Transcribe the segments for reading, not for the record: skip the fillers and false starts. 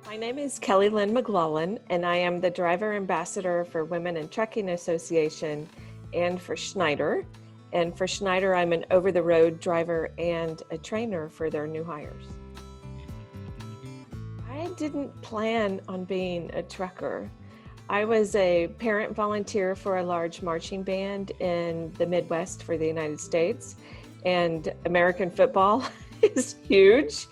My name is Kellylyn, and I am the driver ambassador for Women in Trucking Association and for Schneider. And for Schneider, I'm an over-the-road driver and a trainer for their new hires. I didn't plan on being a trucker. I was a parent volunteer for a large marching band in the Midwest for the United States, and American football is huge,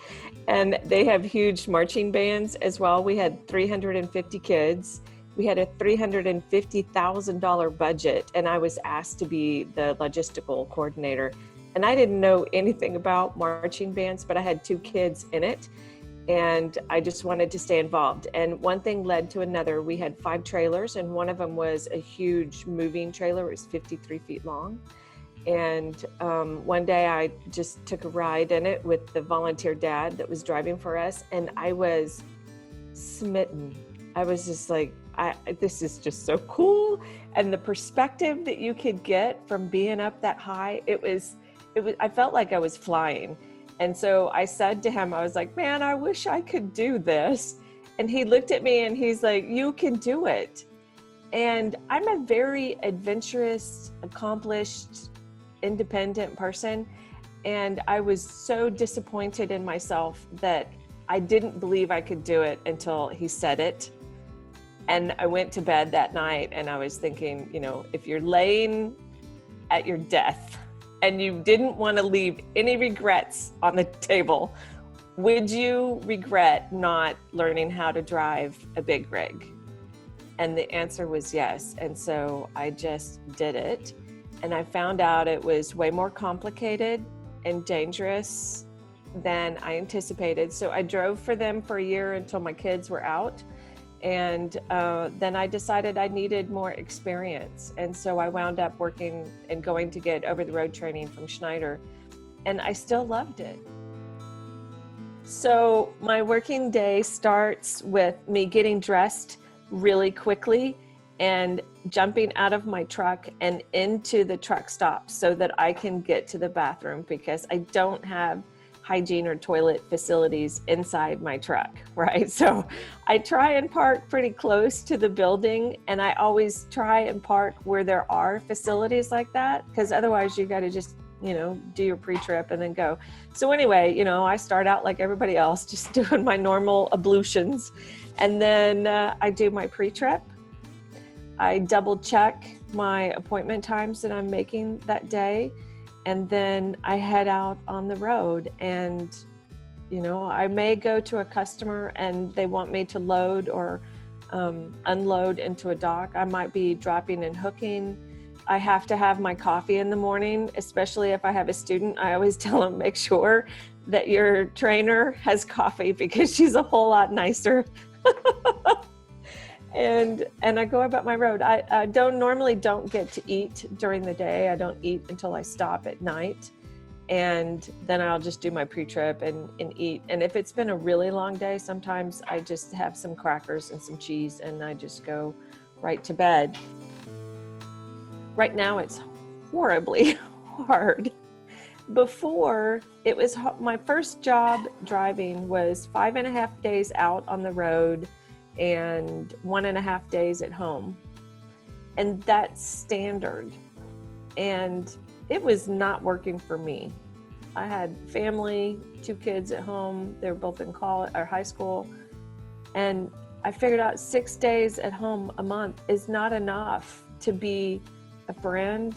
and they have huge marching bands as well. We had 350 kids. We had a $350,000 budget, and I was asked to be the logistical coordinator. And I didn't know anything about marching bands, but I had two kids in it, and I just wanted to stay involved. And one thing led to another. We had 5 trailers, and one of them was a huge moving trailer. It was 53 feet long. And one day I just took a ride in it with the volunteer dad that was driving for us, and I was smitten. I was just like, this is just so cool. And the perspective that you could get from being up that high, I felt like I was flying. And so I said to him, I was like, man, I wish I could do this. And he looked at me and he's like, you can do it. And I'm a very adventurous, accomplished, independent person. And I was so disappointed in myself that I didn't believe I could do it until he said it. And I went to bed that night and I was thinking, if you're laying at your death and you didn't want to leave any regrets on the table, would you regret not learning how to drive a big rig? And the answer was yes. And so I just did it. And I found out it was way more complicated and dangerous than I anticipated. So I drove for them for a year until my kids were out. And then I decided I needed more experience. And so I wound up working and going to get over-the-road training from Schneider. And I still loved it. So my working day starts with me getting dressed really quickly and jumping out of my truck and into the truck stop so that I can get to the bathroom, because I don't have hygiene or toilet facilities inside my truck, right? So I try and park pretty close to the building, and I always try and park where there are facilities like that, because otherwise you got to just, do your pre-trip and then go. So anyway, I start out like everybody else, just doing my normal ablutions. And then I do my pre-trip. I double check my appointment times that I'm making that day. And then I head out on the road, and, I may go to a customer and they want me to load or unload into a dock. I might be dropping and hooking. I have to have my coffee in the morning, especially if I have a student. I always tell them, make sure that your trainer has coffee, because she's a whole lot nicer. And I go about my road. I normally don't get to eat during the day. I don't eat until I stop at night. And then I'll just do my pre-trip and eat. And if it's been a really long day, sometimes I just have some crackers and some cheese and I just go right to bed. Right now it's horribly hard. Before, it was my first job driving was 5.5 days out on the road and 1.5 days at home. And that's standard. And it was not working for me. I had family, 2 kids at home. They were both in college or high school. And I figured out 6 days at home a month is not enough to be a friend,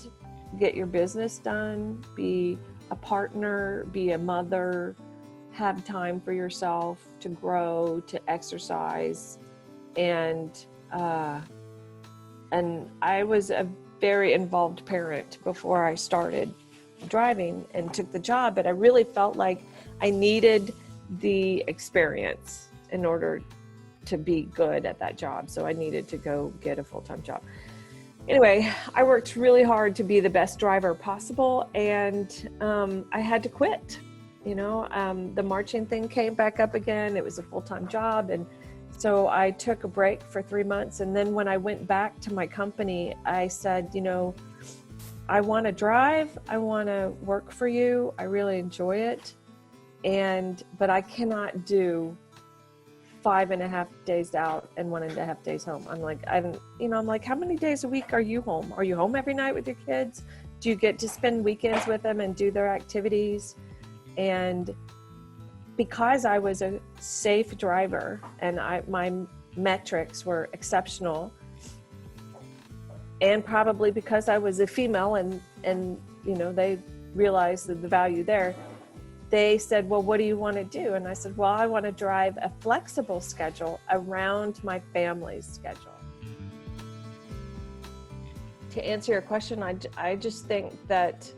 get your business done, be a partner, be a mother, have time for yourself to grow, to exercise. And I was a very involved parent before I started driving and took the job, but I really felt like I needed the experience in order to be good at that job. So I needed to go get a full-time job. Anyway, I worked really hard to be the best driver possible, and I had to quit. The marching thing came back up again. It was a full-time job, and so I took a break for 3 months. And then when I went back to my company, I said, I want to drive. I want to work for you. I really enjoy it. But I cannot do 5.5 days out and 1.5 days home. I'm like, I'm like, how many days a week are you home? Are you home every night with your kids? Do you get to spend weekends with them and do their activities? And because I was a safe driver and my metrics were exceptional, and probably because I was a female and they realized the value there, they said, well, what do you want to do? And I said, well, I want to drive a flexible schedule around my family's schedule. To answer your question, I just think that,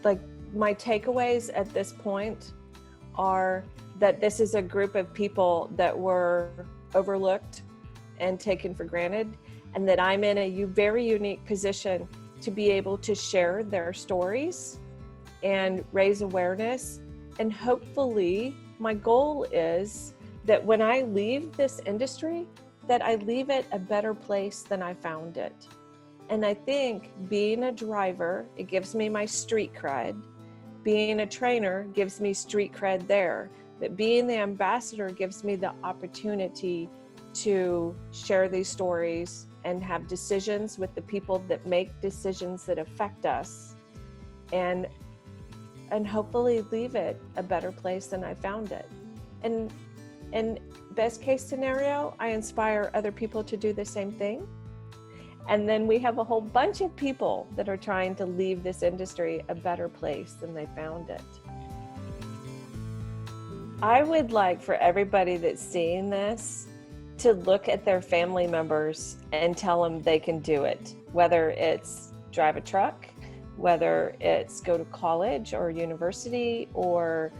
like, my takeaways at this point are that this is a group of people that were overlooked and taken for granted, and that I'm in a very unique position to be able to share their stories and raise awareness. And hopefully my goal is that when I leave this industry, that I leave it a better place than I found it. And I think being a driver, it gives me my street cred. Being a trainer gives me street cred there. But being the ambassador gives me the opportunity to share these stories and have decisions with the people that make decisions that affect us, and hopefully leave it a better place than I found it. And best case scenario, I inspire other people to do the same thing. And then we have a whole bunch of people that are trying to leave this industry a better place than they found it. I would like for everybody that's seeing this to look at their family members and tell them they can do it, whether it's drive a truck, whether it's go to college or university, or,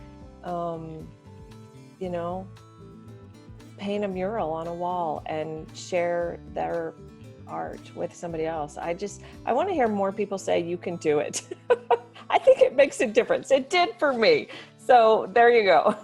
paint a mural on a wall and share their art with somebody else. I want to hear more people say you can do it. I think it makes a difference. It did for me. So there you go.